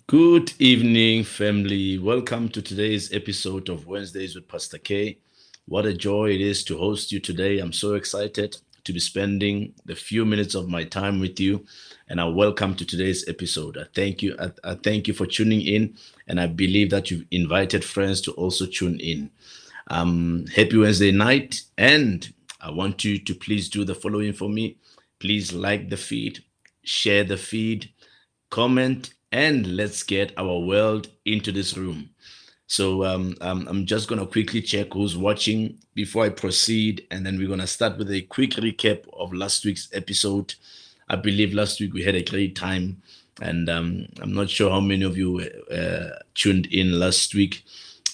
Good evening, family. Welcome to today's episode of Wednesdays with Pastor K. What a joy it is to host you today. I'm so excited to be spending the few minutes of my time with you, and I welcome to today's episode. I thank you. I thank you for tuning in, and I believe that you've invited friends to also tune in. Happy Wednesday night, and I want you to please do the following for me. Please like the feed, share the feed, comment, and let's get our world into this room. So I'm just going to quickly check who's watching before I proceed, and then we're going to start with a quick recap of last week's episode. I believe last week we had a great time, and I'm not sure how many of you tuned in last week,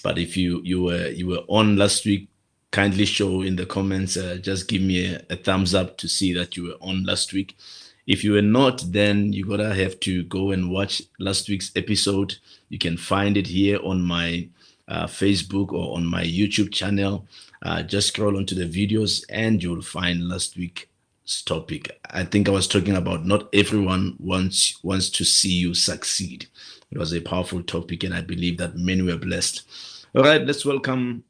but if you were on last week, kindly show in the comments. Just give me a thumbs up to see that you were on last week. If you were not, then you're gonna have to go and watch last week's episode. You can find it here on my Facebook or on my YouTube channel. Just scroll onto the videos and you'll find last week's topic. I think I was talking about not everyone wants to see you succeed. It was a powerful topic, and I believe that many were blessed. All right, let's welcome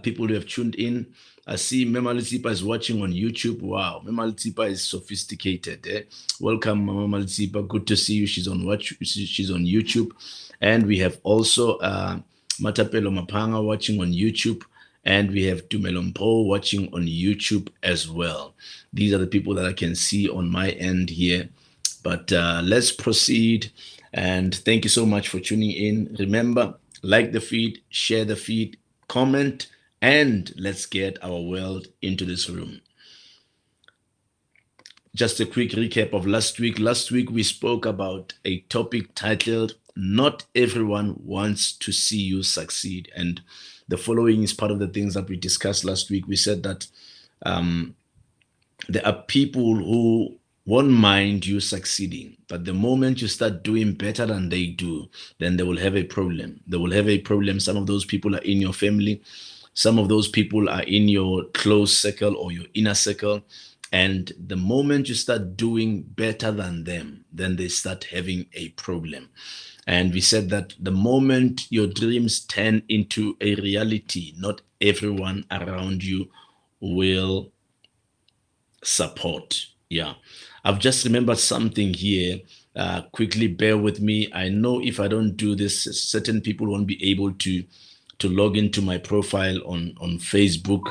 people who have tuned in. I see Mama Litsipa is watching on YouTube. Wow, Mama Litsipa is sophisticated. Welcome, Mama Litsipa. Good to see you. She's on YouTube. And we have also Matapelo Mapanga watching on YouTube. And we have Dumelompo watching on YouTube as well. These are the people that I can see on my end here. But let's proceed. And thank you so much for tuning in. Remember, like the feed, share the feed, comment, and let's get our world into this room. Just a quick recap of last week. Last week, we spoke about a topic titled, Not Everyone Wants to See You Succeed. And the following is part of the things that we discussed last week. We said that there are people who won't mind you succeeding, but the moment you start doing better than they do, then they will have a problem. They will have a problem. Some of those people are in your family. Some of those people are in your close circle or your inner circle. And the moment you start doing better than them, then they start having a problem. And we said that the moment your dreams turn into a reality, not everyone around you will support. Yeah. I've just remembered something here. Quickly bear with me. I know if I don't do this, certain people won't be able to log into my profile on Facebook,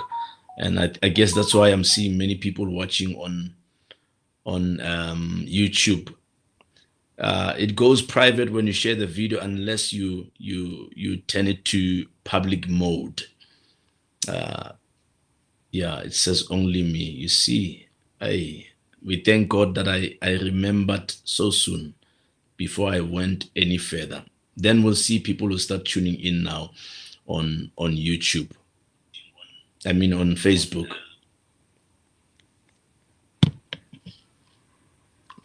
and I guess that's why I'm seeing many people watching on YouTube. It goes private when you share the video unless you turn it to public mode. Yeah, it says only me. You see, we thank God that I remembered so soon before I went any further. Then we'll see people who start tuning in now on YouTube. I mean on Facebook.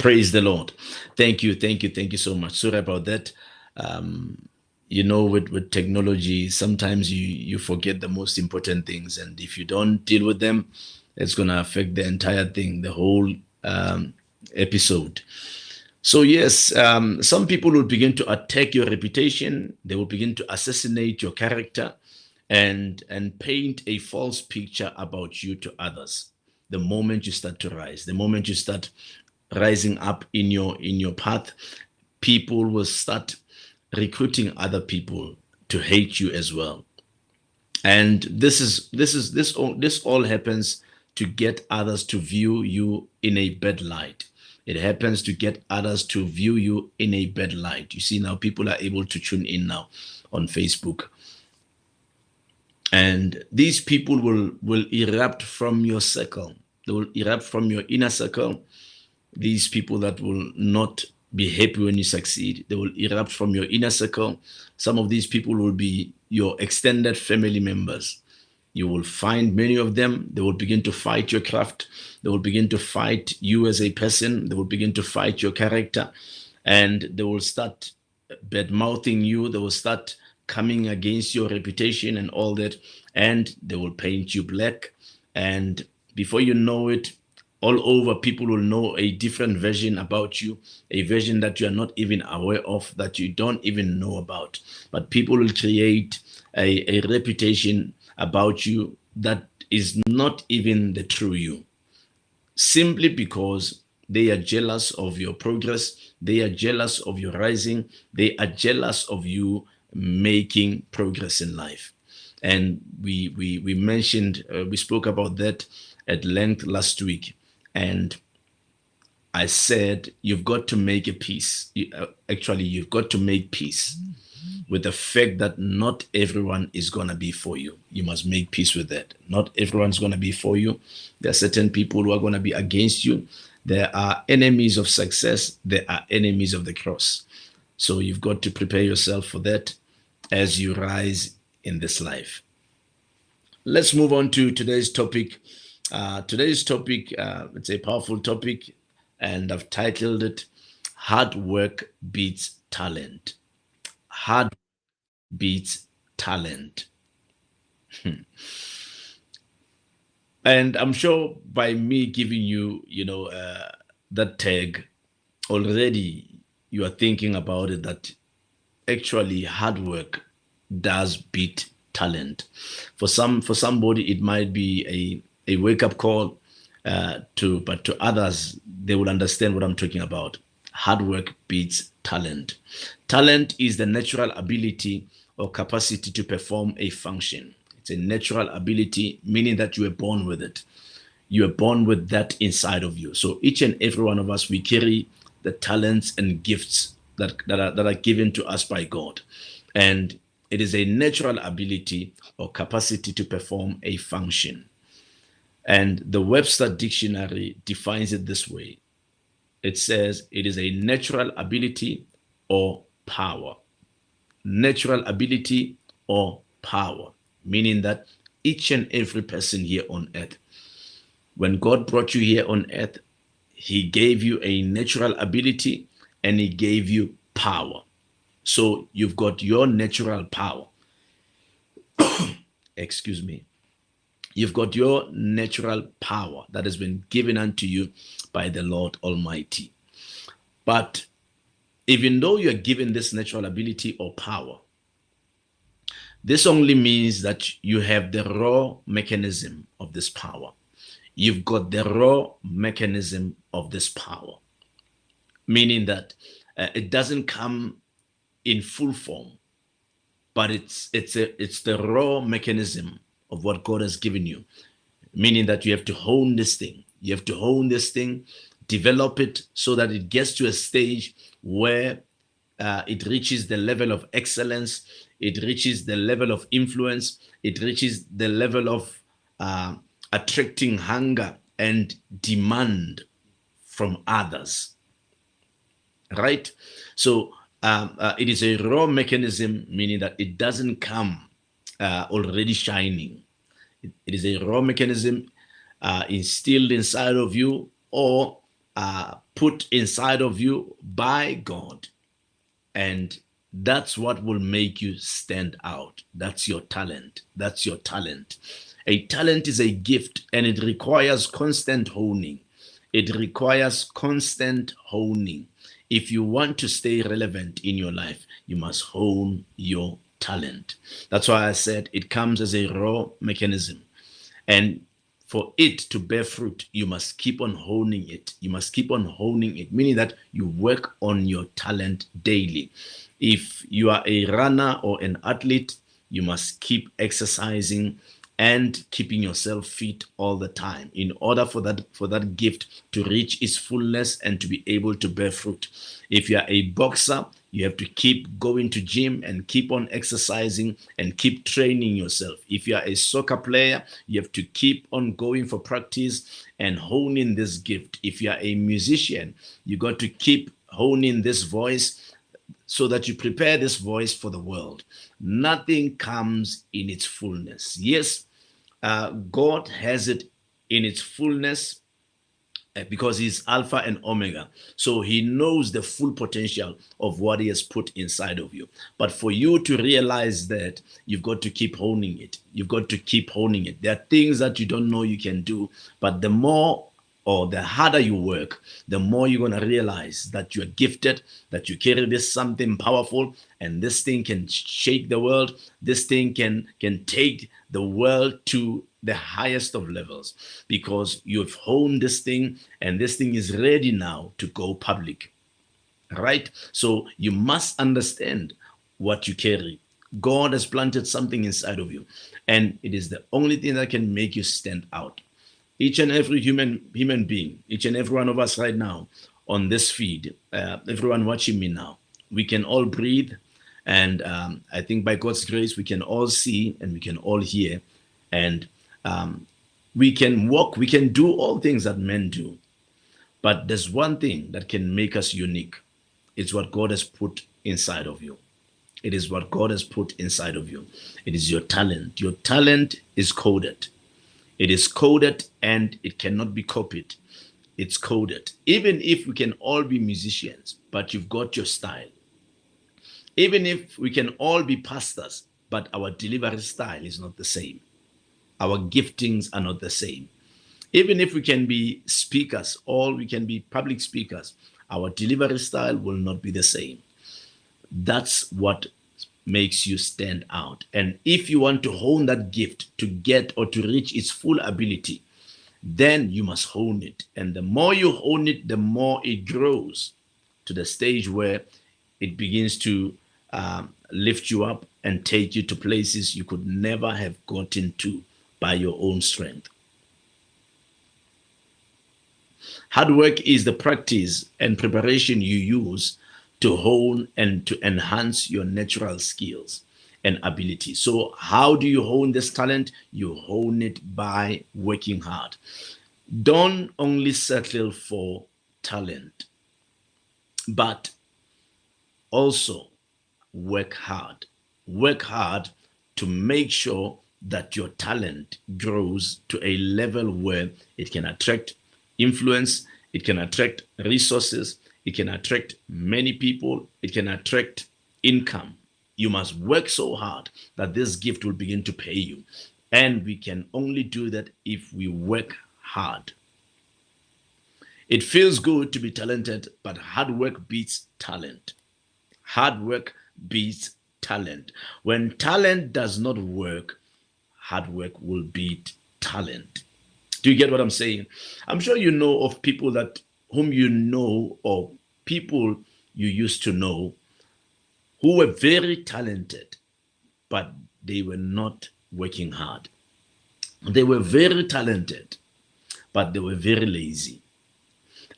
Praise the Lord. Thank you, thank you, thank you so much. Sorry about that. Um, with technology, sometimes you forget the most important things, and if you don't deal with them, it's gonna affect the entire thing, the whole episode. So yes, some people will begin to attack your reputation. They will begin to assassinate your character, and paint a false picture about you to others. The moment you start to rise, the moment you start rising up in your path, people will start recruiting other people to hate you as well. And this all happens to get others to view you in a bad light. It happens to get others to view you in a bad light. You see, now people are able to tune in now on Facebook, and these people will erupt from your circle. They will erupt from your inner circle. These people that will not be happy when you succeed, they will erupt from your inner circle. Some of these people will be your extended family members. You will find many of them. They will begin to fight your craft. They will begin to fight you as a person. They will begin to fight your character, and they will start bad mouthing you. They will start coming against your reputation and all that, and they will paint you black. And before you know it, all over, people will know a different version about you, a version that you are not even aware of, that you don't even know about. But people will create a reputation about you that is not even the true you, simply because they are jealous of your progress, they are jealous of your rising, they are jealous of you making progress in life. And we mentioned, we spoke about that at length last week. And I said, you've got to make a peace. Actually, you've got to make peace with the fact that not everyone is going to be for you. You must make peace with that. Not everyone's going to be for you. There are certain people who are going to be against you. There are enemies of success. There are enemies of the cross. So you've got to prepare yourself for that as you rise in this life. Let's move on to today's topic. It's a powerful topic, and I've titled it Hard Work Beats Talent. Hard beats talent. And I'm sure by me giving you, that tag, already you are thinking about it, that actually hard work does beat talent. For somebody, it might be a wake up call, but to others, they will understand what I'm talking about. Hard work beats talent. Talent is the natural ability or capacity to perform a function. It's a natural ability, meaning that you were born with it. You are born with that inside of you. So each and every one of us, we carry the talents and gifts that are given to us by God. And it is a natural ability or capacity to perform a function. And the Webster Dictionary defines it this way. It says it is a natural ability or power. Natural ability or power, meaning that each and every person here on earth, when God brought you here on earth, he gave you a natural ability and he gave you power. So you've got your natural power. Excuse me. You've got your natural power that has been given unto you by the Lord Almighty. But even though you're given this natural ability or power, this only means that you have the raw mechanism of this power. You've got the raw mechanism of this power, meaning that it doesn't come in full form, but it's the raw mechanism of what God has given you, meaning that you have to hone this thing. You have to hone this thing, develop it so that it gets to a stage where it reaches the level of excellence, it reaches the level of influence, it reaches the level of attracting hunger and demand from others. Right? So it is a raw mechanism, meaning that it doesn't come already shining. It is a raw mechanism instilled inside of you, or put inside of you by God. And that's what will make you stand out. That's your talent. That's your talent. A talent is a gift, and it requires constant honing. It requires constant honing. If you want to stay relevant in your life, you must hone your talent. That's why I said it comes as a raw mechanism. And for it to bear fruit, you must keep on honing it. You must keep on honing it, meaning that you work on your talent daily. If you are a runner or an athlete, you must keep exercising and keeping yourself fit all the time in order for that gift to reach its fullness and to be able to bear fruit. If you are a boxer, you have to keep going to gym and keep on exercising and keep training yourself. If you are a soccer player, you have to keep on going for practice and honing this gift. If you are a musician, you got to keep honing this voice so that you prepare this voice for the world. Nothing comes in its fullness. Yes, God has it in its fullness because he's Alpha and Omega. So he knows the full potential of what he has put inside of you. But for you to realize that, you've got to keep honing it. You've got to keep honing it. There are things that you don't know you can do, but the more or the harder you work, the more you're going to realize that you're gifted, that you carry this something powerful, and this thing can shake the world. This thing can take the world to the highest of levels because you've honed this thing, and this thing is ready now to go public. Right? So you must understand what you carry. God has planted something inside of you, and it is the only thing that can make you stand out. Each and every human being, each and every one of us right now on this feed, everyone watching me now, we can all breathe. And I think by God's grace, we can all see and we can all hear. And we can walk, we can do all things that men do. But there's one thing that can make us unique. It's what God has put inside of you. It is what God has put inside of you. It is your talent. Your talent is coded. It is coded and it cannot be copied. It's coded. Even if we can all be musicians, but you've got your style. Even if we can all be pastors, but our delivery style is not the same. Our giftings are not the same. Even if we can be speakers, all we can be public speakers, our delivery style will not be the same. That's what makes you stand out. And if you want to hone that gift to get or to reach its full ability, then you must hone it. And the more you hone it, the more it grows to the stage where it begins to lift you up and take you to places you could never have gotten to by your own strength. Hard work is the practice and preparation you use to hone and to enhance your natural skills and ability. So how do you hone this talent? You hone it by working hard. Don't only settle for talent, but also work hard. Work hard to make sure that your talent grows to a level where it can attract influence, it can attract resources, it can attract many people, it can attract income. You must work so hard that this gift will begin to pay you. And we can only do that if we work hard. It feels good to be talented, but hard work beats talent. Hard work beats talent. When talent does not work, hard work will beat talent. Do you get what I'm saying? I'm sure you know of people that whom you know or people you used to know who were very talented, but they were not working hard. They were very talented, but they were very lazy.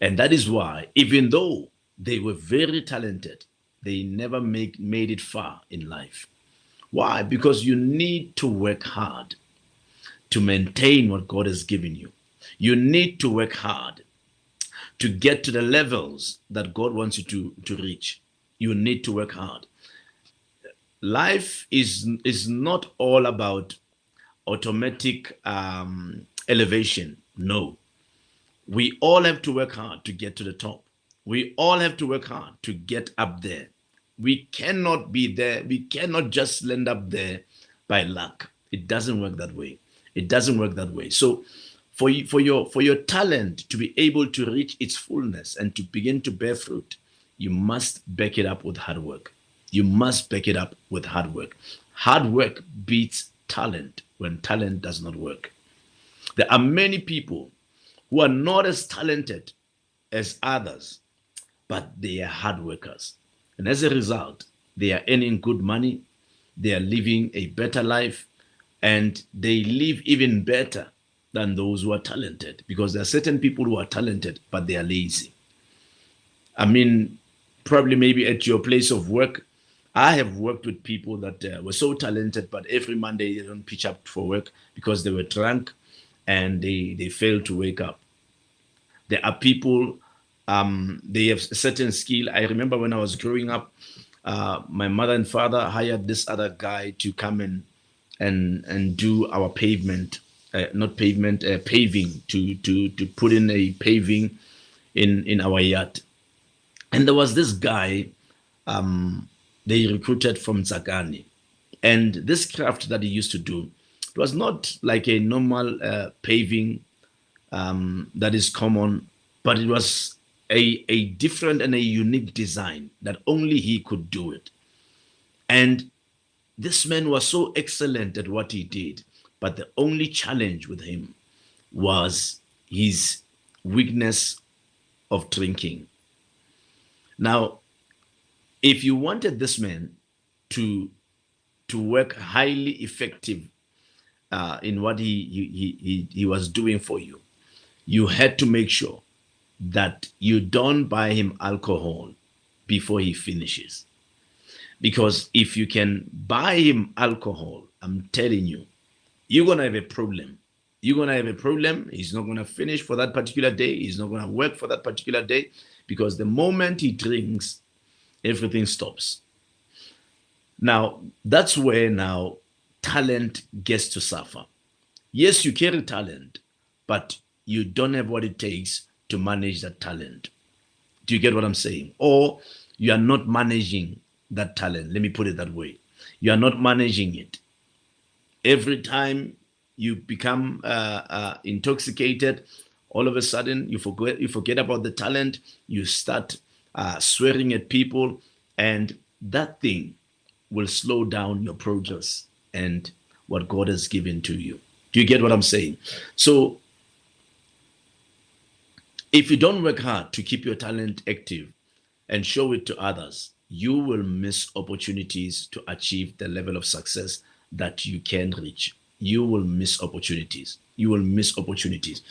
And that is why, even though they were very talented, they never made it far in life. Why? Because you need to work hard to maintain what God has given you. You need to work hard to get to the levels that God wants you to reach. You need to work hard. Life is not all about automatic elevation. No. We all have to work hard to get to the top. We all have to work hard to get up there. We cannot be there. We cannot just land up there by luck. It doesn't work that way. It doesn't work that way. So for your talent to be able to reach its fullness and to begin to bear fruit, you must back it up with hard work. You must back it up with hard work. Hard work beats talent when talent does not work. There are many people who are not as talented as others, but they are hard workers. And as a result, they are earning good money, they are living a better life, and they live even better than those who are talented, because there are certain people who are talented, but they are lazy. I mean, probably maybe at your place of work, I have worked with people that were so talented, but every Monday they don't pitch up for work because they were drunk and they failed to wake up. There are people, they have a certain skill. I remember when I was growing up, my mother and father hired this other guy to come and do our pavement, not pavement, paving, to put in a paving in our yard. And there was this guy they recruited from Zagani. And this craft that he used to do, it was not like a normal paving that is common, but it was a different and a unique design that only he could do it. And this man was so excellent at what he did, but the only challenge with him was his weakness of drinking. Now, if you wanted this man to work highly effective in what he was doing for you, you had to make sure that you don't buy him alcohol before he finishes. Because if you can buy him alcohol, I'm telling you, you're going to have a problem. You're going to have a problem. He's not going to finish for that particular day. He's not going to work for that particular day, because the moment he drinks, everything stops. Now, that's where now talent gets to suffer. Yes, you carry talent, but you don't have what it takes to manage that talent. Do you get what I'm saying? Or you are not managing that talent. Let me put it that way. You are not managing it. Every time you become intoxicated, all of a sudden you forget about the talent. You start swearing at people, and that thing will slow down your progress and what God has given to you. Do you get what I'm saying? So if you don't work hard to keep your talent active and show it to others, you will miss opportunities to achieve the level of success that you can reach. You will miss opportunities. You will miss opportunities.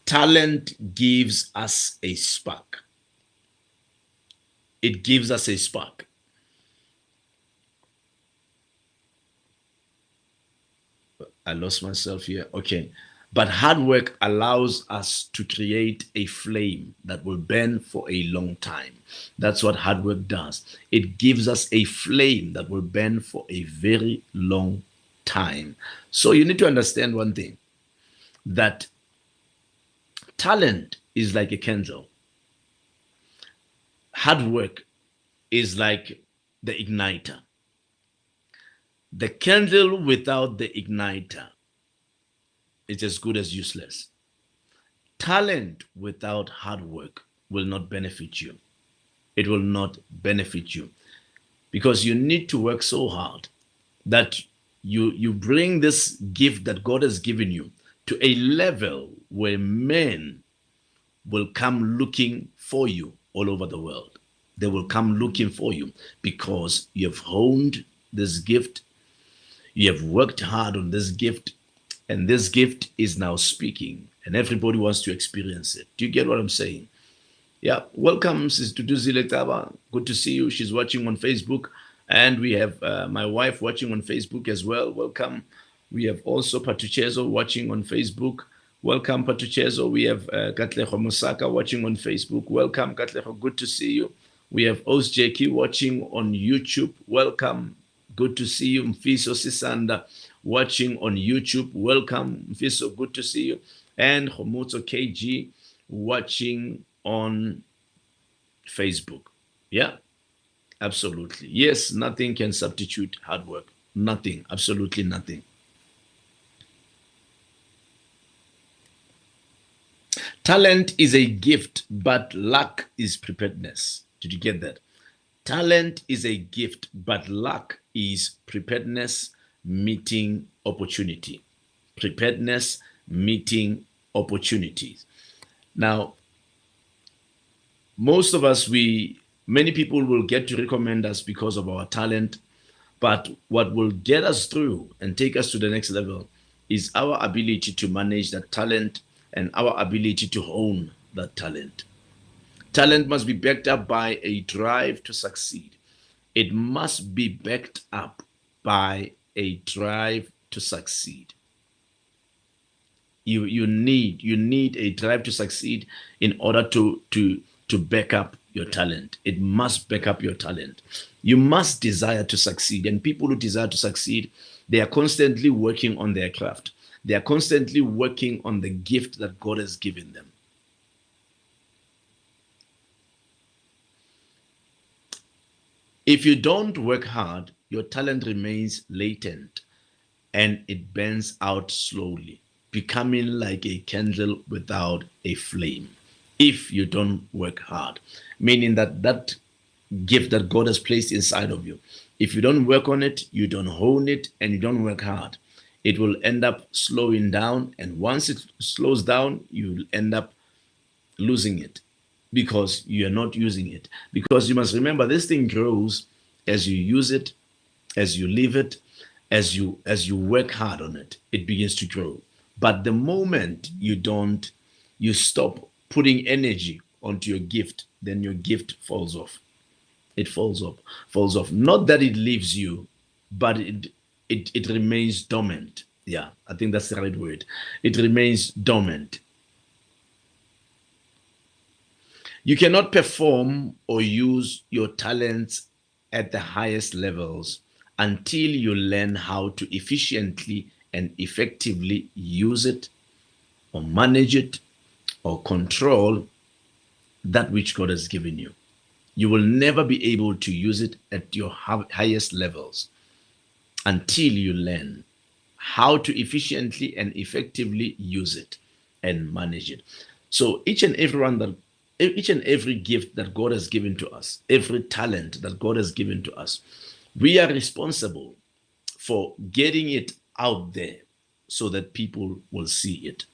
Talent gives us a spark. It gives us a spark. I lost myself here. Okay. But hard work allows us to create a flame that will burn for a long time. That's what hard work does. It gives us a flame that will burn for a very long time. So you need to understand one thing, that talent is like a candle. Hard work is like the igniter. The candle without the igniter is as good as useless. Talent without hard work will not benefit you. It will not benefit you, because you need to work so hard that you bring this gift that God has given you to a level where men will come looking for you all over the world. They will come looking for you because you have honed this gift. You have worked hard on this gift, and this gift is now speaking, and everybody wants to experience it. Do you get what I'm saying? Yeah. Welcome, Sister Duduzile Taba. Good to see you. She's watching on Facebook. And we have my wife watching on Facebook as well. Welcome. We have also Patuchezo watching on Facebook. Welcome, Patuchezo. We have Katleho Musaka watching on Facebook. Welcome, Katleho. Good to see you. We have Osjeki watching on YouTube. Welcome. Good to see you. Mfiso Sisanda watching on YouTube. Welcome, Mfiso. Good to see you. And Homotso KG watching on Facebook. Yeah, absolutely. Yes, nothing can substitute hard work. Nothing, absolutely nothing. Talent is a gift, but luck is preparedness. Did you get that? Talent is a gift, but luck is preparedness meeting opportunity. Preparedness meeting opportunities. Now, most of us, many people will get to recommend us because of our talent, but what will get us through and take us to the next level is our ability to manage that talent and our ability to hone that talent. Talent must be backed up by a drive to succeed. It must be backed up by a drive to succeed. You need a drive to succeed in order to back up your talent. It must back up your talent. You must desire to succeed, and people who desire to succeed, they are constantly working on their craft. They are constantly working on the gift that God has given them. If you don't work hard, your talent remains latent and it burns out slowly, becoming like a candle without a flame. If you don't work hard, meaning that gift that God has placed inside of you, if you don't work on it, you don't hone it, and you don't work hard, it will end up slowing down. And once it slows down, you'll end up losing it because you're not using it. Because you must remember, this thing grows as you use it, as you live it, as you work hard on it, it begins to grow. But the moment you stop putting energy onto your gift, then your gift falls off. It falls off. Not that it leaves you, but it remains dormant. Yeah, I think that's the right word. It remains dormant. You cannot perform or use your talents at the highest levels until you learn how to efficiently and effectively use it or manage it or control that which God has given you. You will never be able to use it at your highest levels until you learn how to efficiently and effectively use it and manage it. So each and every gift that God has given to us, every talent that God has given to us, we are responsible for getting it out there so that people will see it.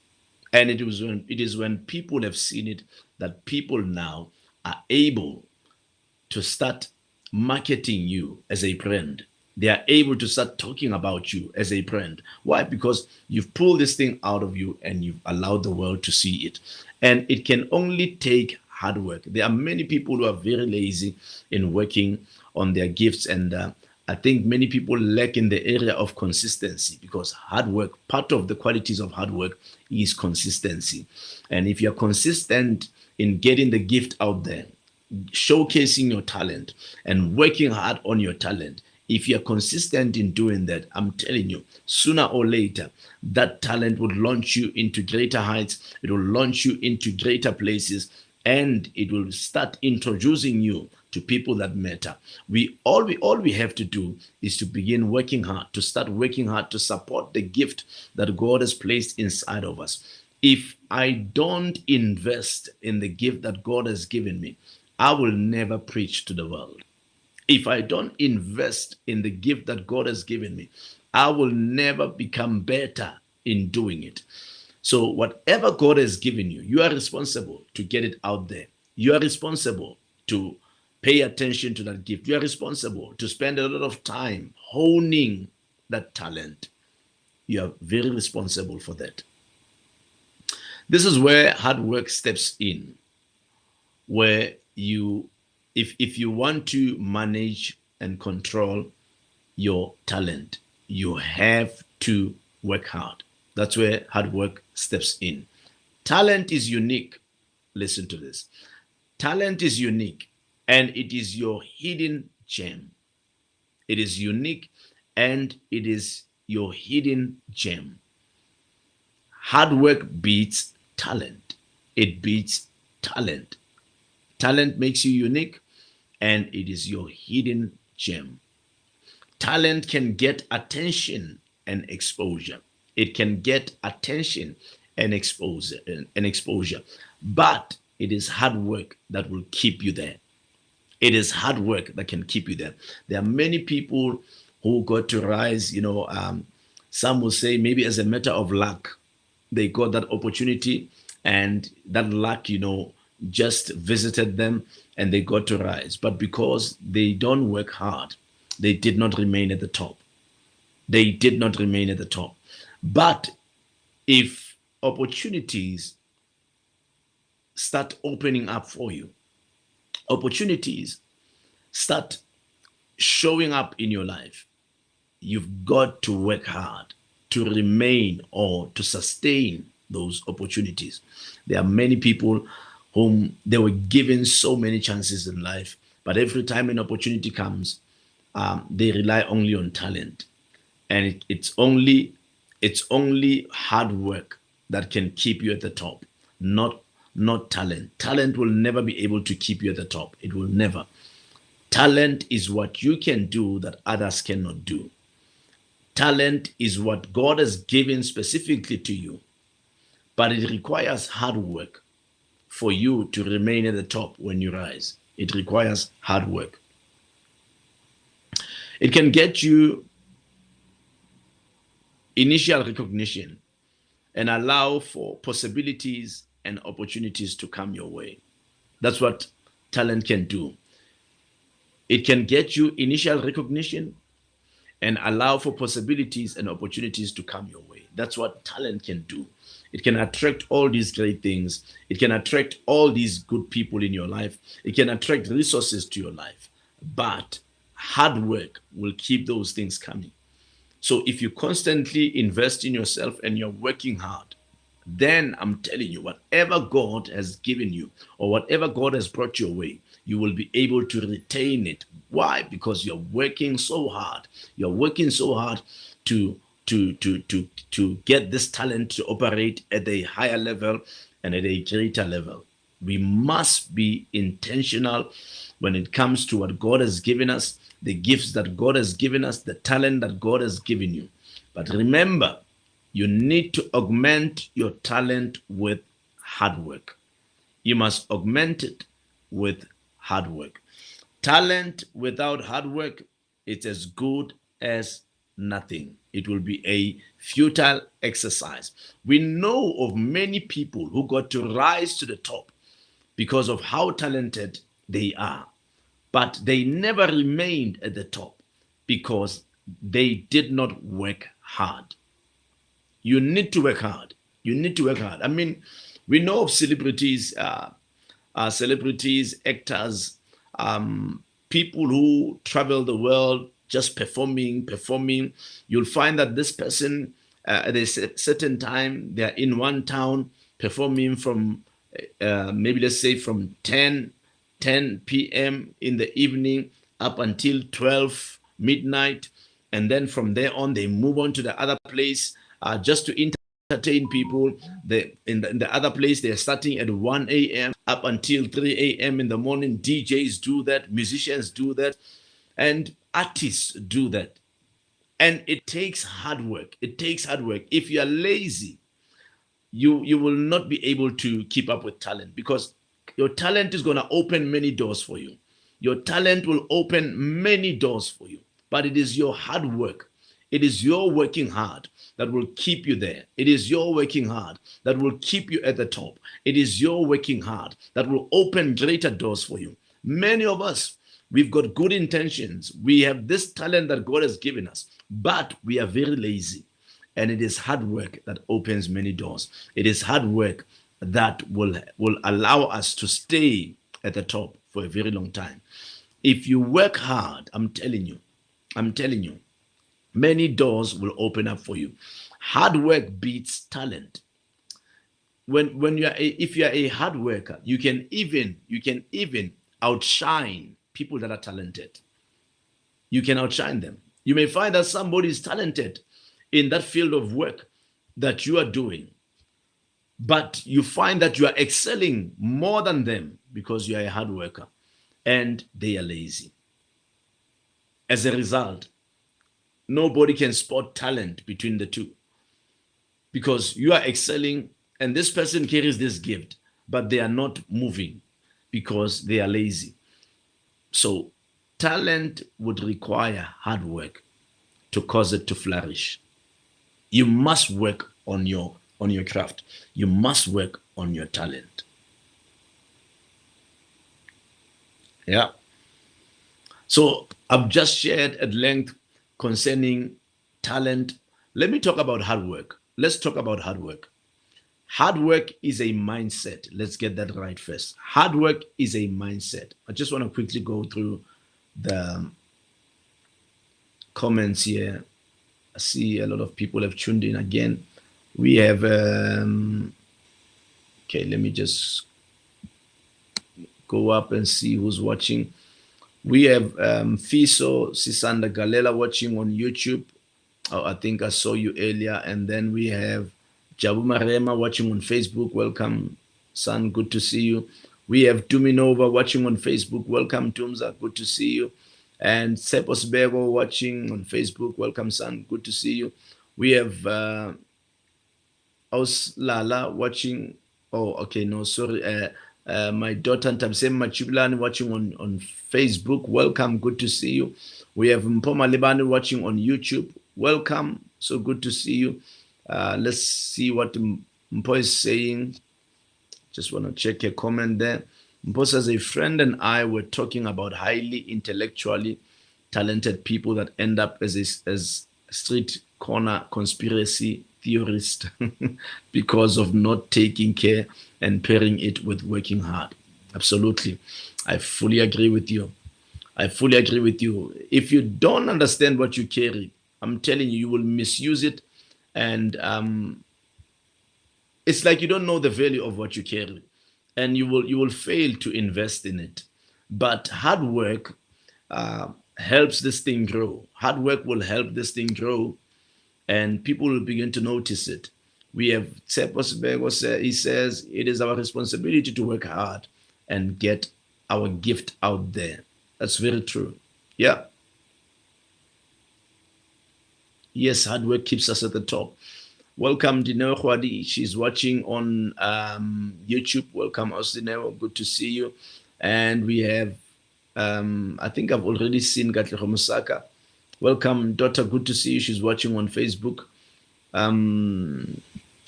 And it is when people have seen it that people now are able to start marketing you as a brand. They are able to start talking about you as a brand. Why? Because you've pulled this thing out of you and you've allowed the world to see it. And it can only take hard work. There are many people who are very lazy in working on their gifts. And I think many people lack in the area of consistency, because hard work, part of the qualities of hard work is consistency. And if you're consistent in getting the gift out there, showcasing your talent and working hard on your talent, if you're consistent in doing that, I'm telling you, sooner or later, that talent will launch you into greater heights. It will launch you into greater places, and it will start introducing you to people that matter. We have to do is to begin working hard, to start working hard to support the gift that God has placed inside of us. If I don't invest in the gift that God has given me, I will never preach to the world. If I don't invest in the gift that God has given me, I will never become better in doing it. So, whatever God has given you, you are responsible to get it out there. You are responsible to pay attention to that gift. You are responsible to spend a lot of time honing that talent. You are very responsible for that. This is where hard work steps in, where if you want to manage and control your talent, you have to work hard. That's where hard work steps in. Talent is unique. Listen to this. Talent is unique, and it is your hidden gem. It is unique, and it is your hidden gem. Hard work beats talent. it beats talent. Talent makes you unique, and it is your hidden gem. Talent can get attention and exposure. It can get attention and exposure, but it is hard work that will keep you there. It is hard work that can keep you there. There are many people who got to rise. Some will say maybe as a matter of luck, they got that opportunity, and that luck, just visited them, and they got to rise. But because they don't work hard, they did not remain at the top. They did not remain at the top. But if opportunities start opening up for you, opportunities start showing up in your life, you've got to work hard to remain or to sustain those opportunities. There are many people whom they were given so many chances in life, but every time an opportunity comes, they rely only on talent, and it's only hard work that can keep you at the top, not talent. Talent will never be able to keep you at the top. It will never. Talent is what you can do that others cannot do. Talent is what God has given specifically to you, but it requires hard work for you to remain at the top when you rise. It requires hard work. It can get you initial recognition and allow for possibilities and opportunities to come your way. That's what talent can do. It can get you initial recognition and allow for possibilities and opportunities to come your way. That's what talent can do. It can attract all these great things. It can attract all these good people in your life. It can attract resources to your life. But hard work will keep those things coming. So if you constantly invest in yourself and you're working hard, then I'm telling you, whatever God has given you or whatever God has brought your way, you will be able to retain it. Why? Because you're working so hard. You're working so hard to get this talent to operate at a higher level and at a greater level. We must be intentional when it comes to what God has given us, the gifts that God has given us, the talent that God has given you. But remember, you need to augment your talent with hard work. You must augment it with hard work. Talent without hard work, it's as good as nothing. It will be a futile exercise. We know of many people who got to rise to the top because of how talented they are, but they never remained at the top because they did not work hard. You need to work hard. You need to work hard. I mean, we know of celebrities, actors, people who travel the world just performing. You'll find that this person, at a certain time, they're in one town performing from maybe let's say from 10 p.m. in the evening up until 12 midnight. And then from there on, they move on to the other place just to entertain people. In the other place, they're starting at 1 a.m. up until 3 a.m. in the morning. DJs do that, musicians do that, and artists do that. And it takes hard work. It takes hard work. If you are lazy, you will not be able to keep up with talent, because your talent is going to open many doors for you. Your talent will open many doors for you, but it is your hard work. It is your working hard that will keep you there. It is your working hard that will keep you at the top. It is your working hard that will open greater doors for you. Many of us, we've got good intentions. We have this talent that God has given us, but we are very lazy. And it is hard work that opens many doors. It is hard work that will allow us to stay at the top for a very long time. If you work hard, I'm telling you, many doors will open up for you. Hard work beats talent. If you are a hard worker, you can even outshine people that are talented. You can outshine them. You may find that somebody is talented in that field of work that you are doing, but you find that you are excelling more than them because you are a hard worker and they are lazy. As a result, nobody can spot talent between the two because you are excelling and this person carries this gift, but they are not moving because they are lazy. So, talent would require hard work to cause it to flourish. You must work on your craft. You must work on your talent. Yeah. So I've just shared at length concerning talent. Let me talk about hard work. Let's talk about hard work. Hard work is a mindset. Let's get that right first. Hard work is a mindset. I just want to quickly go through the comments here. I see a lot of people have tuned in again. We have, okay, let me just go up and see who's watching. We have Fiso Sisanda Galela watching on YouTube. Oh, I think I saw you earlier. And then we have Jabu Marema watching on Facebook. Welcome, son. Good to see you. We have Tuminova watching on Facebook. Welcome, Tumza. Good to see you. And Sepos Bego watching on Facebook. Welcome, son. Good to see you. We have Aus Lala watching. Oh, okay. No, sorry. My daughter Ntabsem Machublan watching on Facebook. Welcome. Good to see you. We have Mpoma Libani watching on YouTube. Welcome. So good to see you. Let's see what Mpo is saying. Just want to check a comment there. Mpo says, a friend and I were talking about highly intellectually talented people that end up as street corner conspiracy theorist because of not taking care and pairing it with working hard. Absolutely. I fully agree with you. I fully agree with you. If you don't understand what you carry, I'm telling you, you will misuse it. And it's like you don't know the value of what you carry. And you will fail to invest in it. But hard work helps this thing grow. Hard work will help this thing grow and people will begin to notice it. We have Tsepos Bego, he says, it is our responsibility to work hard and get our gift out there. That's very true. Yeah. Yes, hard work keeps us at the top. Welcome, Dineo Khwadi. She's watching on YouTube. Welcome, Osdineo. Good to see you. And we have, I think I've already seen Gatlego Musaka. Welcome, daughter. Good to see you. She's watching on Facebook.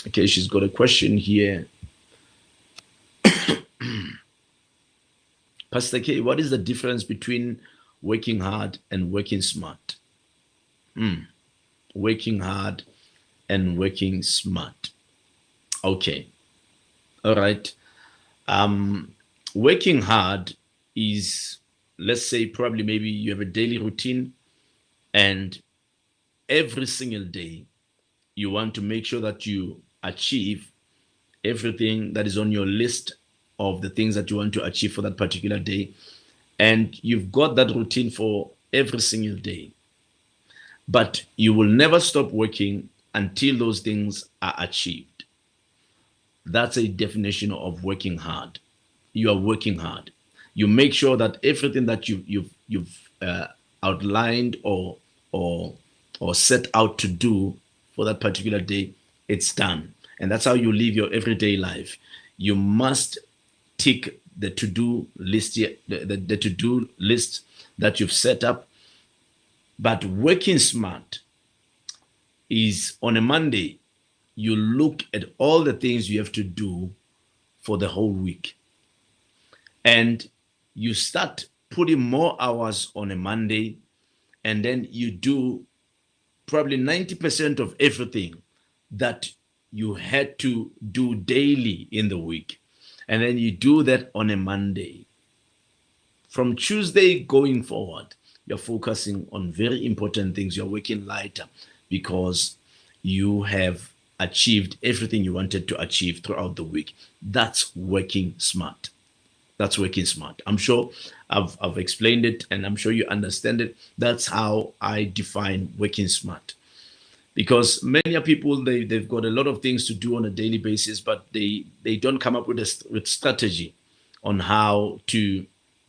Okay, she's got a question here. Pastor K, what is the difference between working hard and working smart? Working hard and working smart. Okay. All right. Working hard is, let's say, probably maybe you have a daily routine and every single day you want to make sure that you achieve everything that is on your list of the things that you want to achieve for that particular day. And you've got that routine for every single day. But you will never stop working until those things are achieved. That's a definition of working hard. You are working hard. You make sure that everything that you've outlined or set out to do for that particular day, it's done. And that's how you live your everyday life. You must tick the to-do list, the to-do list that you've set up. But working smart is on a Monday, you look at all the things you have to do for the whole week. And you start putting more hours on a Monday, and then you do probably 90% of everything that you had to do daily in the week. And then you do that on a Monday. From Tuesday going forward, you're focusing on very important things. You're working lighter because you have achieved everything you wanted to achieve throughout the week. That's working smart. That's working smart. I'm sure I've explained it and I'm sure you understand it. That's how I define working smart. because many people they've got a lot of things to do on a daily basis, but they don't come up with with strategy on how to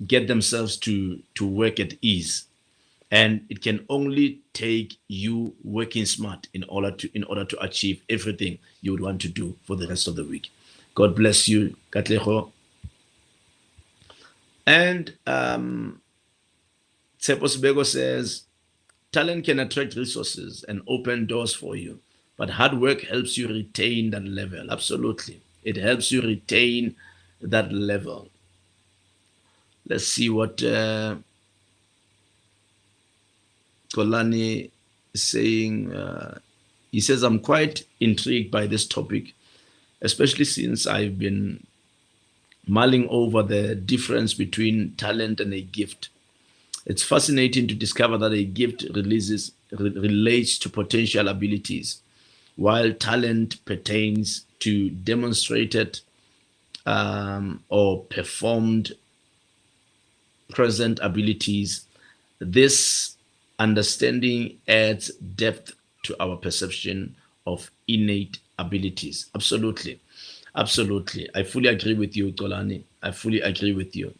get themselves to work at ease. And it can only take you working smart in order to achieve everything you would want to do for the rest of the week. God bless you, Katleho. And Tsepo Sibego says, talent can attract resources and open doors for you, but hard work helps you retain that level. Absolutely. It helps you retain that level. Let's see what Kolani is saying. He says, I'm quite intrigued by this topic, especially since I've been mulling over the difference between talent and a gift. It's fascinating to discover that a gift relates to potential abilities, while talent pertains to demonstrated or performed present abilities. This understanding adds depth to our perception of innate abilities. Absolutely. Absolutely. I fully agree with you, Tolani. I fully agree with you.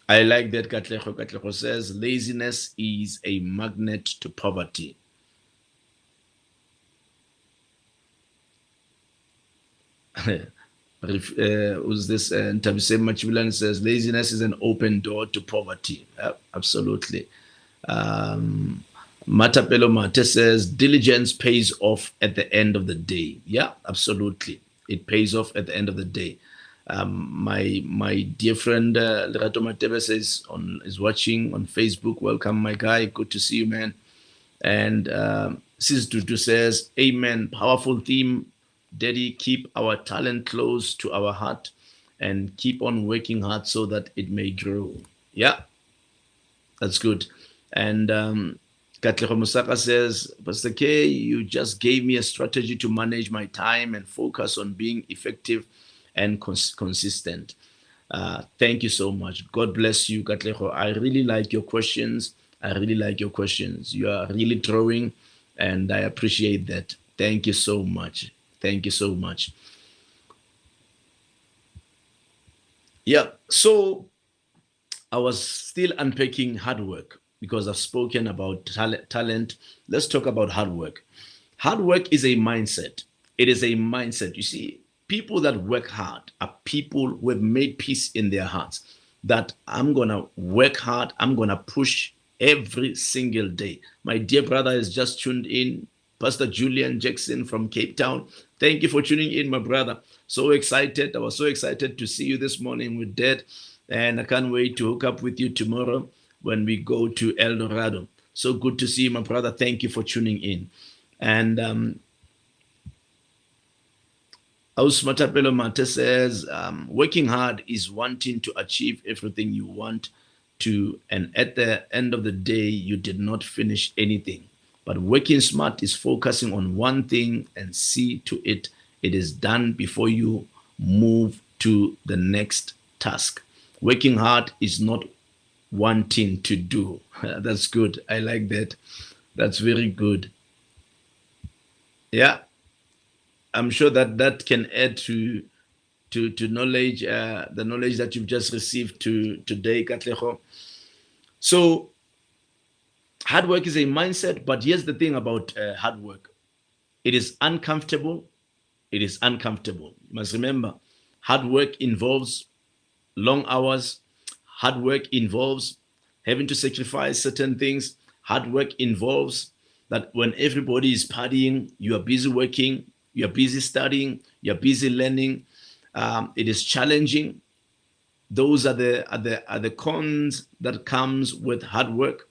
I like that Katleho. Katleho says laziness is a magnet to poverty. Who's this? Tabise Machibulan says laziness is an open door to poverty. Absolutely. Matapelo Mate says diligence pays off at the end of the day. Yeah, absolutely. It pays off at the end of the day. My dear friend Lerato Matebes is watching on Facebook. Welcome, my guy. Good to see you, man. And Sis Tutu says, Amen. Powerful theme. Daddy, keep our talent close to our heart and keep on working hard so that it may grow. Yeah, that's good. And Katlego Musaka says, Pastor K, you just gave me a strategy to manage my time and focus on being effective and consistent. Thank you so much. God bless you, Katlego. I really like your questions. I really like your questions. You are really throwing, and I appreciate that. Thank you so much. Thank you so much. Yeah, so I was still unpacking hard work because I've spoken about talent. Let's talk about hard work. Hard work is a mindset. It is a mindset. You see, people that work hard are people who have made peace in their hearts that I'm going to work hard, I'm going to push every single day. My dear brother has just tuned in, Pastor Julian Jackson from Cape Town. Thank you for tuning in, my brother. So excited. I was so excited to see you this morning with Dad. And I can't wait to hook up with you tomorrow when we go to El Dorado. So good to see you, my brother. Thank you for tuning in. And Ausmatapelo Mate says, working hard is wanting to achieve everything you want to, and at the end of the day, you did not finish anything. But working smart is focusing on one thing and see to it is done before you move to the next task. Working hard is not wanting to do. That's good. I like that. That's very good. Yeah, I'm sure that can add to knowledge, the knowledge that you've just received today, Katleho. So hard work is a mindset, but here's the thing about hard work. It is uncomfortable. It is uncomfortable. You must remember, hard work involves long hours. Hard work involves having to sacrifice certain things. Hard work involves that when everybody is partying, you are busy working, you are busy studying, you are busy learning. It is challenging. Those are the cons that comes with hard work.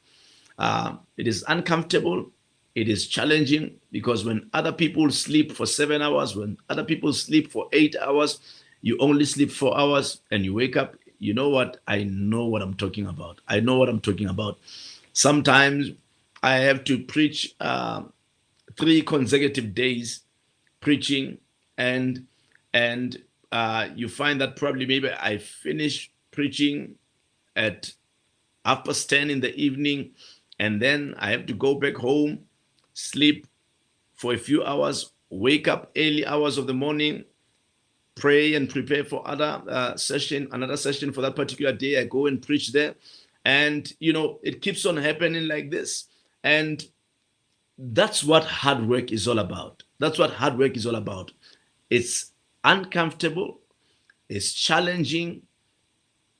It is uncomfortable. It is challenging because when other people sleep for 7 hours, when other people sleep for 8 hours, you only sleep 4 hours and you wake up. You know what? I know what I'm talking about. I know what I'm talking about. Sometimes I have to preach 3 consecutive days preaching, and you find that probably maybe I finish preaching at 10:30 in the evening, and then I have to go back home sleep for a few hours, wake up early hours of the morning, pray and prepare for another session for that particular day. I go and preach there. And, it keeps on happening like this. And that's what hard work is all about. That's what hard work is all about. It's uncomfortable, it's challenging,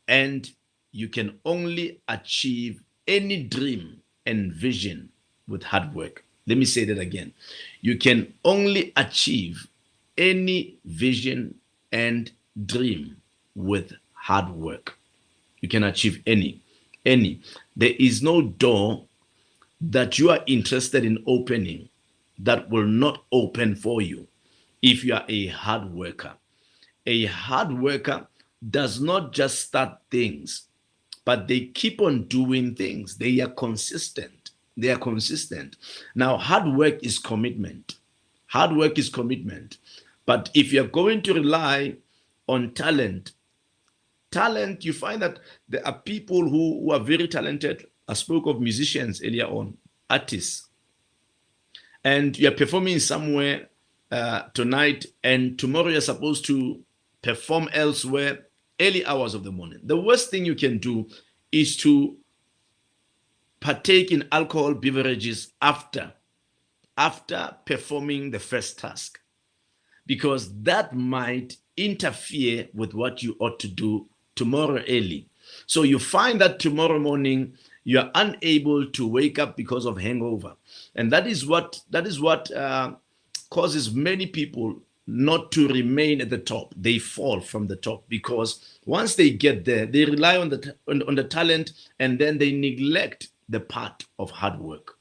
and you can only achieve any dream and vision with hard work. Let me say that again. You can only achieve any vision and dream with hard work. You can achieve any. There is no door that you are interested in opening that will not open for you if you are a hard worker. A hard worker does not just start things, but they keep on doing things. They are consistent. Now, hard work is commitment. But if you're going to rely on talent, you find that there are people who are very talented. I spoke of musicians earlier on, artists. And you're performing somewhere tonight, and tomorrow you're supposed to perform elsewhere, early hours of the morning. The worst thing you can do is to partake in alcohol beverages after performing the first task, because that might interfere with what you ought to do tomorrow early. So you find that tomorrow morning you are unable to wake up because of hangover, and that is what causes many people not to remain at the top. They fall from the top because once they get there, they rely on the talent, and then they neglect the part of hard work.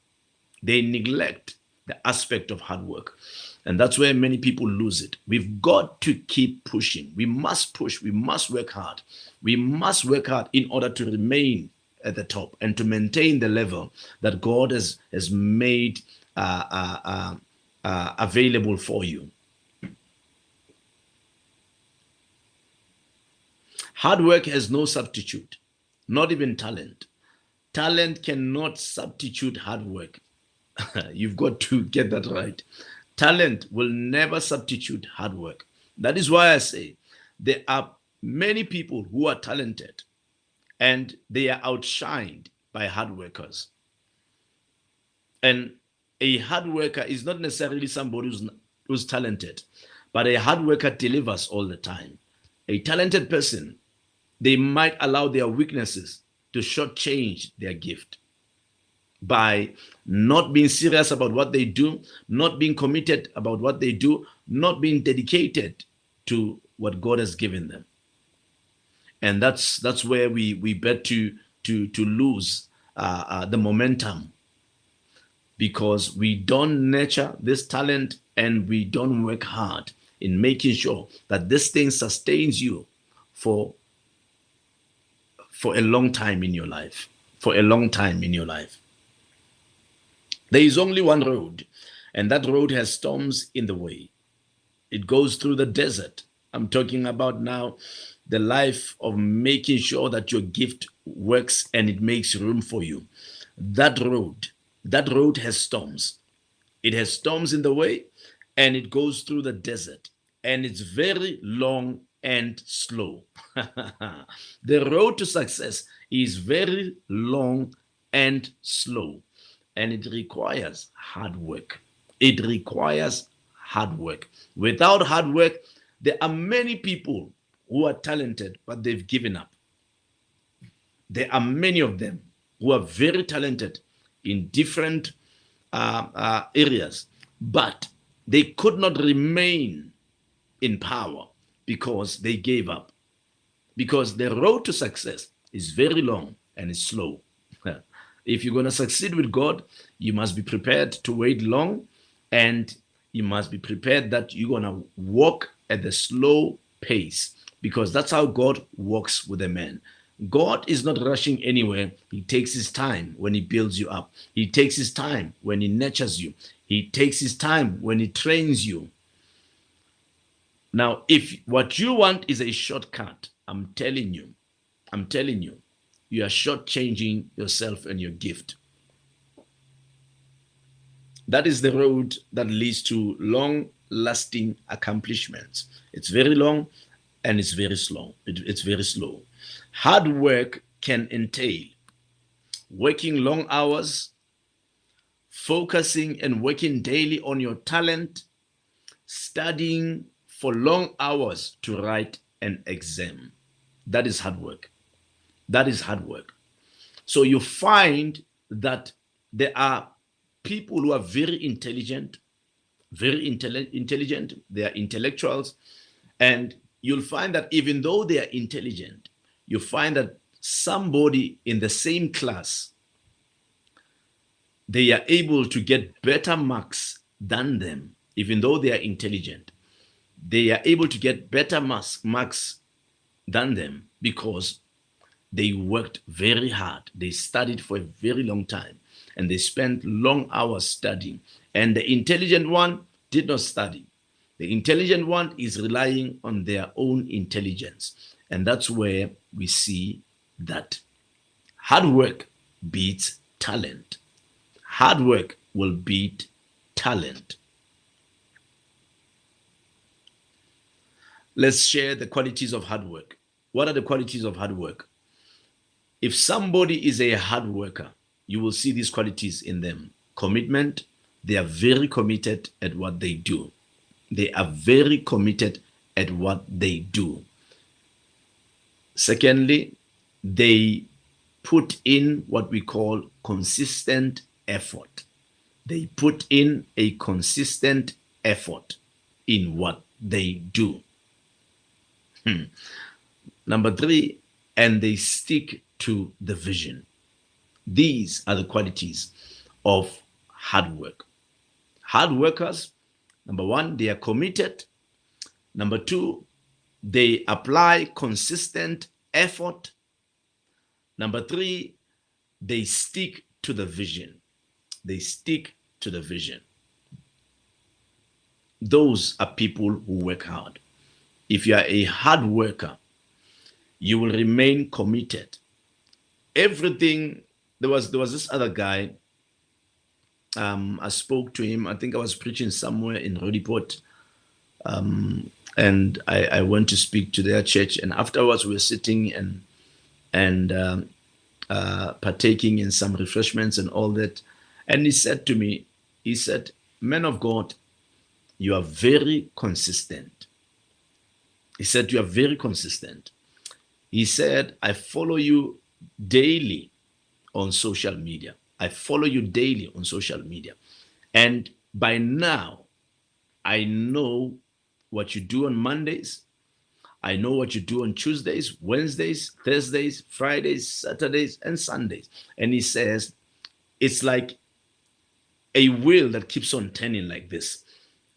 They neglect the aspect of hard work. And that's where many people lose it. We've got to keep pushing. We must push. We must work hard. We must work hard in order to remain at the top and to maintain the level that God has made available for you. Hard work has no substitute, not even talent. Talent cannot substitute hard work. You've got to get that right. Talent will never substitute hard work. That is why I say there are many people who are talented and they are outshined by hard workers. And a hard worker is not necessarily somebody who's talented, but a hard worker delivers all the time. A talented person, they might allow their weaknesses to shortchange their gift by not being serious about what they do, not being committed about what they do, not being dedicated to what God has given them. And that's where we bet to lose the momentum, because we don't nurture this talent and we don't work hard in making sure that this thing sustains you for a long time in your life. There is only one road, and that road has storms in the way. It goes through the desert. I'm talking about now the life of making sure that your gift works and it makes room for you. That road has storms. It has storms in the way, and it goes through the desert, and it's very long and slow. The road to success is very long and slow, and it requires hard work. Without hard work, there are many people who are talented, but they've given up. There are many of them who are very talented in different areas, but they could not remain in power because they gave up. Because the road to success is very long and it's slow. If you're going to succeed with God, you must be prepared to wait long, and you must be prepared that you're going to walk at the slow pace, because that's how God walks with a man. God is not rushing anywhere. He takes his time when he builds you up. He takes his time when he nurtures you. He takes his time when he trains you. Now, if what you want is a shortcut, I'm telling you, you are shortchanging yourself and your gift. That is the road that leads to long-lasting accomplishments. It's very long and it's very slow. It's very slow. Hard work can entail working long hours, focusing and working daily on your talent, studying for long hours to write an exam. That is hard work. That is hard work. So you find that there are people who are very intelligent, intelligent, they are intellectuals, and you'll find that even though they are intelligent, you find that somebody in the same class, they are able to get better marks than them, even though they are intelligent. They are able to get better marks than them because they worked very hard. They studied for a very long time and they spent long hours studying. And the intelligent one did not study. The intelligent one is relying on their own intelligence. And that's where we see that hard work beats talent. Hard work will beat talent. Let's share the qualities of hard work. What are the qualities of hard work? If somebody is a hard worker, you will see these qualities in them. Commitment, they are very committed at what they do. They are very committed at what they do. Secondly, they put in what we call consistent effort. They put in a consistent effort in what they do. Number three, and they stick to the vision. These are the qualities of hard work. Hard workers, number one, they are committed. Number two, they apply consistent effort. Number three, they stick to the vision. They stick to the vision. Those are people who work hard. If you are a hard worker, you will remain committed. Everything, there was this other guy, I spoke to him, I think I was preaching somewhere in Khoaripe, and I went to speak to their church, and afterwards we were sitting and partaking in some refreshments and all that, and he said to me, he said, "Man of God, you are very consistent." He said, "You are very consistent." He said, "I follow you daily on social media. I follow you daily on social media. And by now, I know what you do on Mondays. I know what you do on Tuesdays, Wednesdays, Thursdays, Fridays, Saturdays, and Sundays." And he says, it's like a wheel that keeps on turning like this.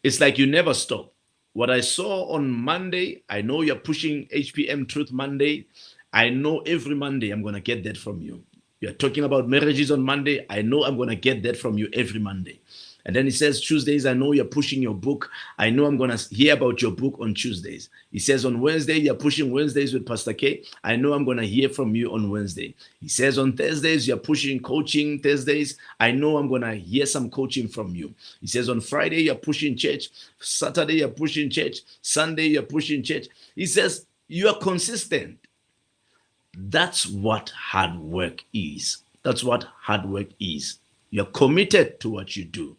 It's like you never stop. What I saw on Monday, I know you're pushing HPM Truth Monday. I know every Monday I'm going to get that from you. You're talking about marriages on Monday. I know I'm going to get that from you every Monday. And then he says, Tuesdays, I know you're pushing your book. I know I'm going to hear about your book on Tuesdays. He says, on Wednesday, you're pushing Wednesdays with Pastor K. I know I'm going to hear from you on Wednesday. He says, on Thursdays, you're pushing coaching Thursdays. I know I'm going to hear some coaching from you. He says, on Friday, you're pushing church. Saturday, you're pushing church. Sunday, you're pushing church. He says, you are consistent. That's what hard work is. That's what hard work is. You're committed to what you do.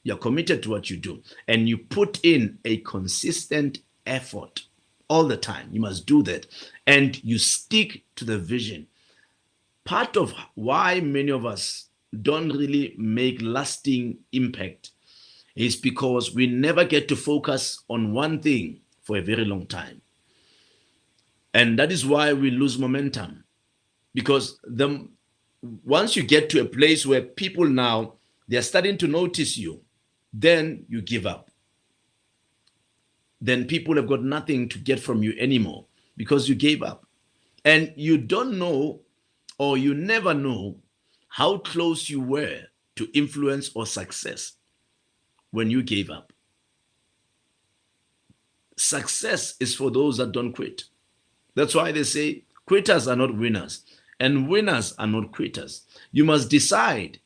You're committed to what you do. And you put in a consistent effort all the time. You must do that. And you stick to the vision. Part of why many of us don't really make lasting impact is because we never get to focus on one thing for a very long time. And that is why we lose momentum. Because once you get to a place where people now, they're starting to notice you, then you give up. Then people have got nothing to get from you anymore because you gave up. And you don't know, or you never know, how close you were to influence or success when you gave up. Success is for those that don't quit. That's why they say quitters are not winners and winners are not quitters. You must decide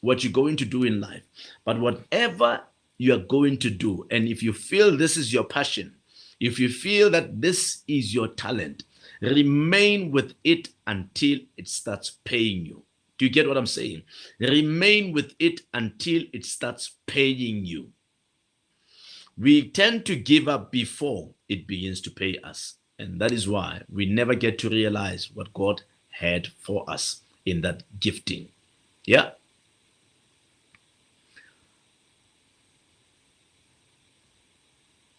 what you're going to do in life. But whatever you are going to do, and if you feel this is your passion, if you feel that this is your talent, remain with it until it starts paying you. Do you get what I'm saying? Remain with it until it starts paying you. We tend to give up before it begins to pay us. And that is why we never get to realize what God had for us in that gifting. Yeah.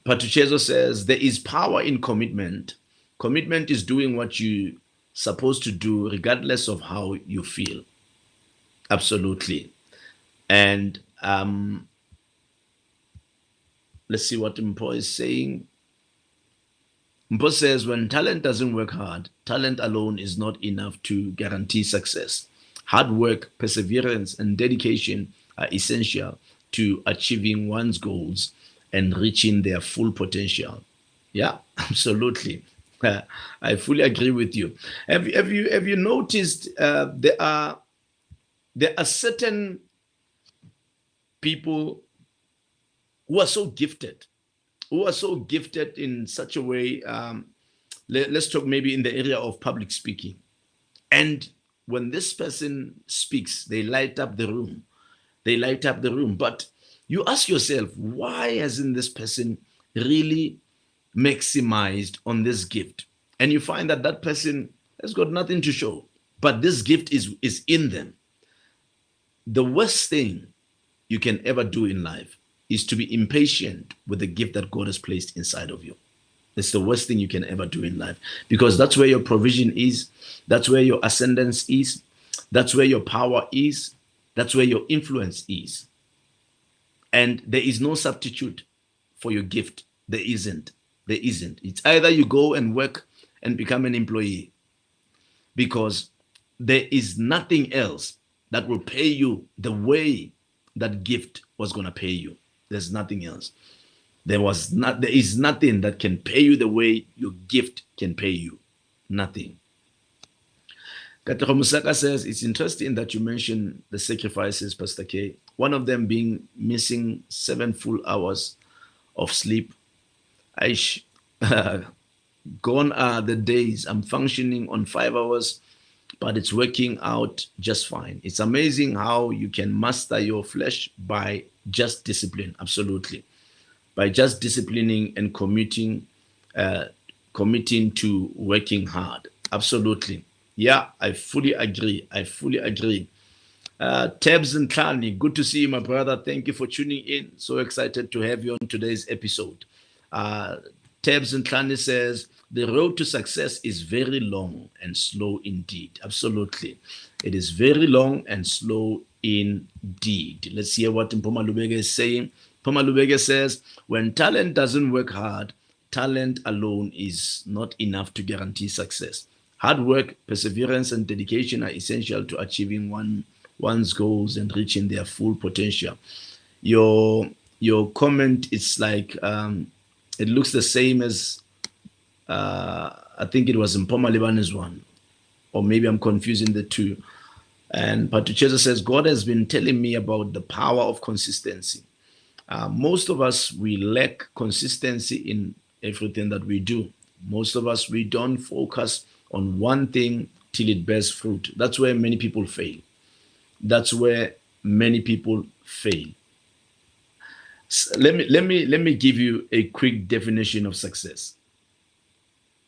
Patuchezo says there is power in commitment. Commitment is doing what you're supposed to do regardless of how you feel. Absolutely. And let's see what Mpo is saying. Mpo says, when talent doesn't work hard, talent alone is not enough to guarantee success. Hard work, perseverance, and dedication are essential to achieving one's goals and reaching their full potential. Yeah, absolutely. I fully agree with you. Have you noticed there are certain people who are so gifted, in such a way. Let's talk maybe in the area of public speaking. And when this person speaks, they light up the room. But you ask yourself, why hasn't this person really maximized on this gift? And you find that that person has got nothing to show, but this gift is in them. The worst thing you can ever do in life is to be impatient with the gift that God has placed inside of you. It's the worst thing you can ever do in life, because that's where your provision is. That's where your ascendance is. That's where your power is. That's where your influence is. And there is no substitute for your gift. There isn't. It's either you go and work and become an employee, because there is nothing else that will pay you the way that gift was going to pay you. There's nothing else. There is nothing that can pay you the way your gift can pay you. Nothing. Katero Musaka says, it's interesting that you mentioned the sacrifices, Pastor K. One of them being missing 7 full hours of sleep. Gone are the days I'm functioning on 5 hours, but it's working out just fine. It's amazing how you can master your flesh by just discipline. Absolutely. By just disciplining and committing to working hard. Absolutely. Yeah, I fully agree. Tabs and Kani, good to see you, my brother. Thank you for tuning in. So excited to have you on today's episode. Tabs and Kani says, the road to success is very long and slow indeed. Absolutely. It is very long and slow indeed. Let's hear what Mpoma Lubega is saying. Mpoma Lubega says, when talent doesn't work hard, talent alone is not enough to guarantee success. Hard work, perseverance, and dedication are essential to achieving one's goals and reaching their full potential. Your comment is like, it looks the same as, I think it was Mpoma Libane's one, or maybe I'm confusing the two. And Patucheza says, God has been telling me about the power of consistency. Most of us, we lack consistency in everything that we do. Most of us, we don't focus on one thing till it bears fruit. That's where many people fail. So let me give you a quick definition of success.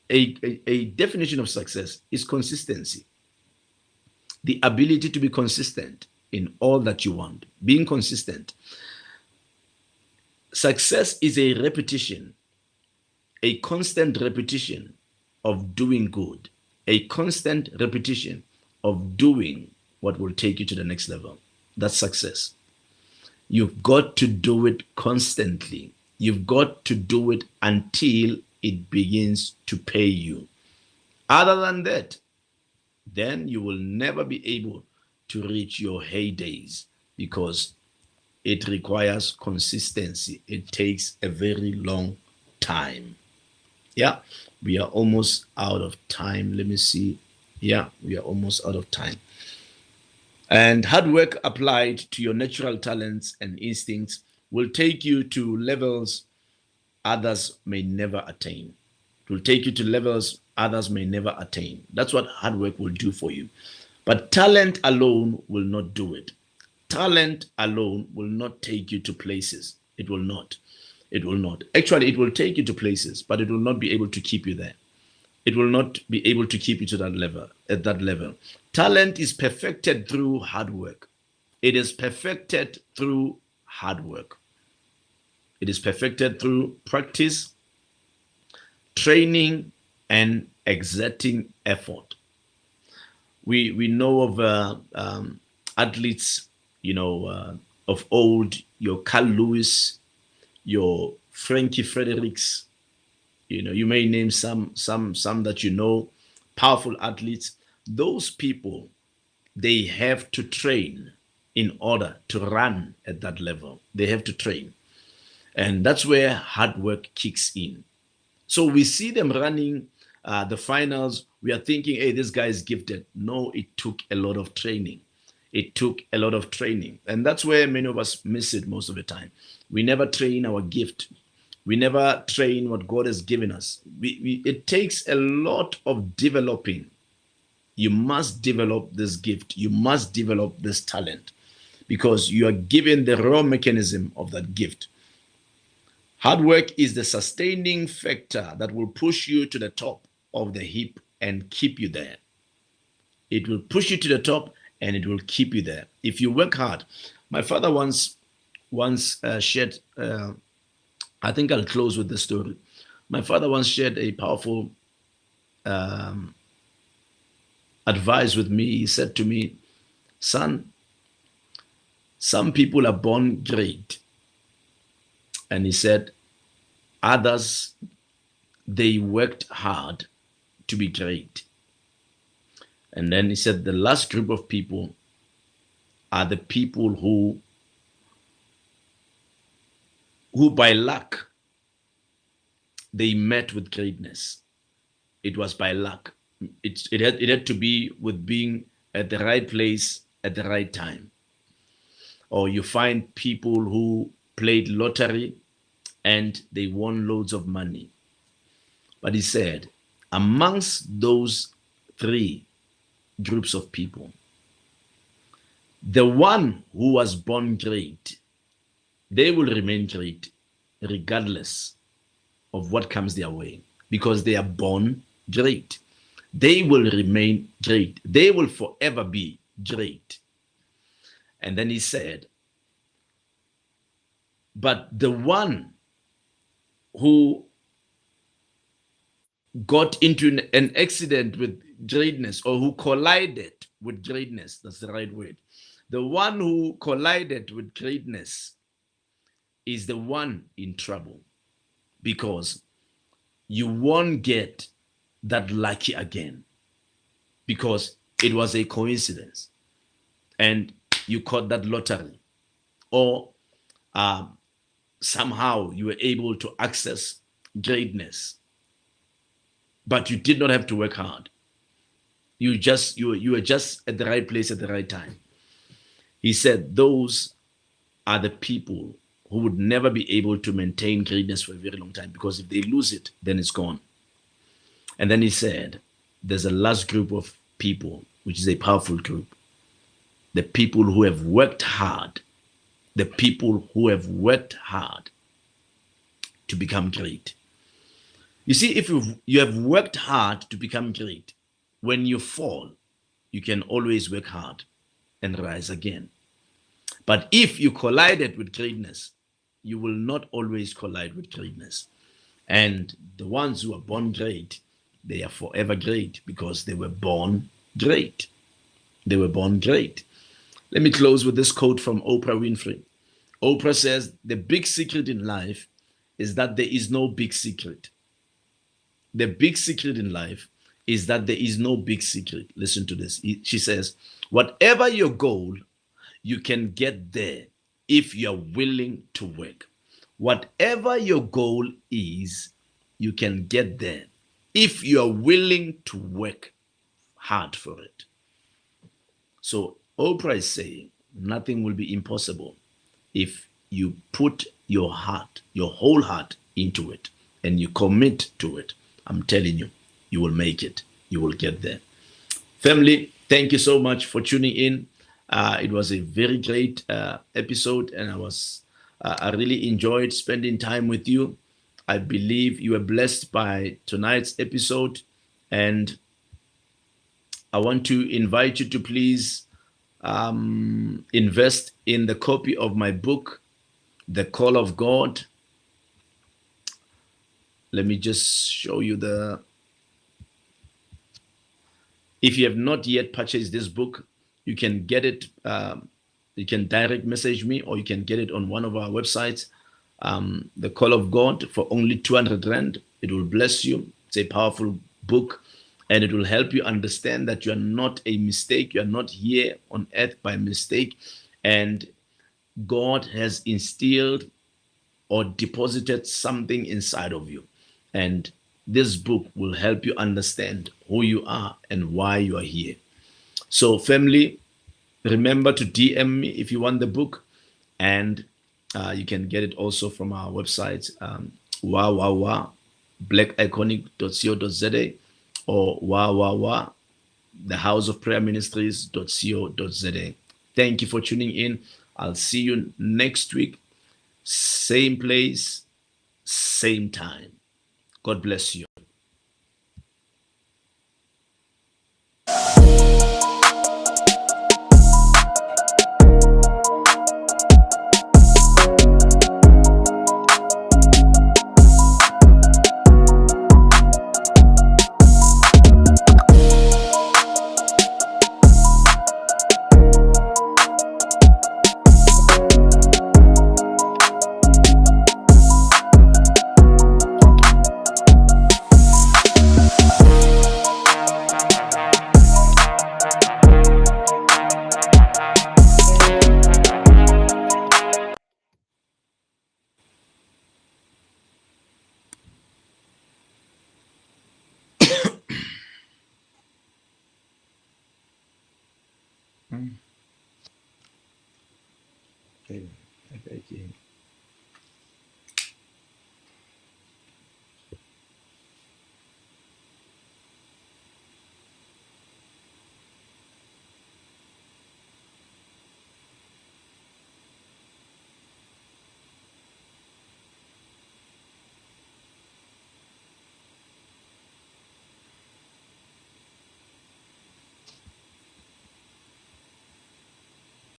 A definition of success is consistency. The ability to be consistent in all that you want. Being consistent. Success is a repetition, a constant repetition of doing good, a constant repetition of doing what will take you to the next level. That's success. You've got to do it constantly. You've got to do it until it begins to pay you. Other than that, then you will never be able to reach your heydays, because it requires consistency. It takes a very long time. Yeah, we are almost out of time. Let me see. Yeah, we are almost out of time. And hard work applied to your natural talents and instincts will take you to levels others may never attain. It will take you to levels others may never attain. That's what hard work will do for you. But talent alone will not do it. Talent alone will not take you to places. It will not. It will not. Actually, it will take you to places, but it will not be able to keep you there. It will not be able to keep you to that level, at that level. Talent is perfected through hard work. It is perfected through hard work. It is perfected through practice, training, and exerting effort. We know of athletes, of old, your Carl Lewis, your Frankie Fredericks. You may name some that powerful athletes. Those people, they have to train in order to run at that level. They have to train. And that's where hard work kicks in. So we see them running the finals. We are thinking, hey, this guy is gifted. No, it took a lot of training. It took a lot of training. And that's where many of us miss it most of the time. We never train our gift. We never train what God has given us. It takes a lot of developing. You must develop this gift. You must develop this talent because you are given the raw mechanism of that gift. Hard work is the sustaining factor that will push you to the top of the heap and keep you there. It will push you to the top and it will keep you there. If you work hard. My father once shared, I think I'll close with this story. My father once shared a powerful advice with me. He said to me, son, some people are born great. And he said, others, they worked hard to be great. And then he said, the last group of people are the people who by luck, they met with greatness. It was by luck. It had to be with being at the right place at the right time. Or you find people who played lottery and they won loads of money. But he said, amongst those three groups of people, the one who was born great, they will remain great regardless of what comes their way because they are born great. They will remain great. They will forever be great. And then he said, but the one who got into an accident with greatness or who collided with greatness, that's the right word. The one who collided with greatness is the one in trouble because you won't get that lucky again because it was a coincidence and you caught that lottery or somehow you were able to access greatness, but you did not have to work hard. You were just at the right place at the right time. He said those are the people who would never be able to maintain greatness for a very long time because if they lose it, then it's gone. And then he said, there's a last group of people, which is a powerful group. The people who have worked hard, the people who have worked hard to become great. You see, if you have worked hard to become great, when you fall, you can always work hard and rise again. But if you collided with greatness, you will not always collide with greatness. And the ones who are born great, they are forever great because they were born great. They were born great. Let me close with this quote from Oprah Winfrey. Oprah says, the big secret in life is that there is no big secret. The big secret in life is that there is no big secret. Listen to this. She says, whatever your goal, you can get there if you're willing to work. Whatever your goal is, you can get there if you're willing to work hard for it. So Oprah is saying nothing will be impossible if you put your heart, your whole heart into it and you commit to it. I'm telling you, you will make it. You will get there. Family, thank you so much for tuning in. It was a very great episode, and I really enjoyed spending time with you. I believe you were blessed by tonight's episode, and I want to invite you to please invest in the copy of my book, The Call of God. Let me just show you the. If you have not yet purchased this book, you can get it. You can direct message me, or you can get it on one of our websites. The Call of God for only 200 Rand. It will bless you. It's a powerful book, and it will help you understand that you are not a mistake. You are not here on earth by mistake, and God has instilled or deposited something inside of you. And this book will help you understand who you are and why you are here. So, family, remember to DM me if you want the book, and you can get it also from our website, wow wow wow blackiconic.co.za, or wow wow wow the house of prayer ministries.co.za. Thank you for tuning in. I'll see you next week, same place, same time. God bless you. Okay.